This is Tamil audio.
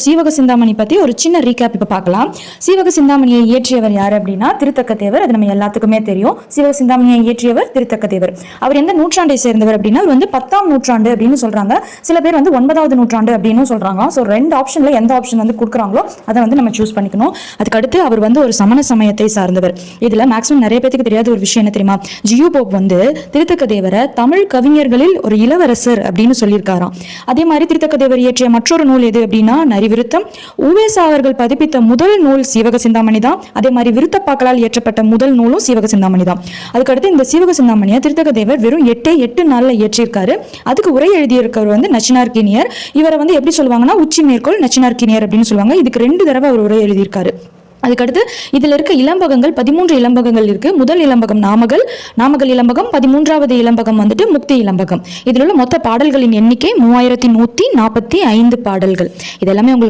சீவக சிந்தாமணி பத்தி ஒரு சின்ன ரீகேப் இப்ப பார்க்கலாம். சீவக சிந்தாமணியை இயற்றியவர் யார் அப்படின்னா திருத்தக்க தேவர். அது நம்ம எல்லாத்துக்குமே தெரியும். சீவக சிந்தாமணியை இயற்றியவர் திருத்தக்க தேவர். அவர் எந்த நூற்றாண்டை சேர்ந்தவர் அப்படின்னா அவர் 10ஆம் நூற்றாண்டு அப்படின்னு சொல்றாங்க. சில பேர் 9வது நூற்றாண்டு அப்படின்னு சொல்றாங்க. ஸோ 2 ஆப்ஷன்ல எந்த ஆப்ஷன் கொடுக்குறாங்களோ அதை நம்ம சூஸ் பண்ணிக்கணும். அதுக்கடுத்து அவர் ஒரு சமண சமயத்தை சார்ந்தவர். இதுல மேக்ஸிமம் நிறைய பேருக்கு தெரியாத ஒரு விஷயம் என்ன தெரியுமா? ஜியு போப் திருத்தக்க தேவரை தமிழ் கவிஞர்களில் ஒரு இளவரசர் அப்படின்னு சொல்லியிருக்காராம். அதே மாதிரி திருத்தக்க தேவர் இயற்றிய மற்றொரு நூல் எது அப்படின்னா விருத்தம். உவேசா அவர்கள் பதிப்பித்த முதல் நூல் சீவக சிந்தாமணி தான். அதே மாதிரி விருத்தப்பாக்களால் இயற்றப்பட்ட முதல் நூலும் சீவக சிந்தாமணி தான். அதுக்கடுத்து இந்த சீவக சிந்தாமணியை திருத்தக்க தேவர் வெறும் 8 நாள்ல இயற்றியிருக்காரு. அதுக்கு உரை எழுதியிருக்கவர் நச்சினார்க்கினியர். இவரை எப்படி சொல்லுவாங்கன்னா உச்சி மேற்கோள் நச்சினார்க்கினியர் அப்படின்னு சொல்லுவாங்க. இதுக்கு 2 தடவை அவர் உரை எழுதியிருக்காரு. அதுக்கடுத்து இதுல இருக்க இளம்பகங்கள் 13 இளம்பகங்கள் இருக்கு. முதல் இளம்பகம் நாமகள் இளம்பகம், 13வது இளம்பகம் முக்தி இளம்பகம். இதில் உள்ள மொத்த பாடல்களின் எண்ணிக்கை 3145 பாடல்கள். இதெல்லாமே உங்களுக்கு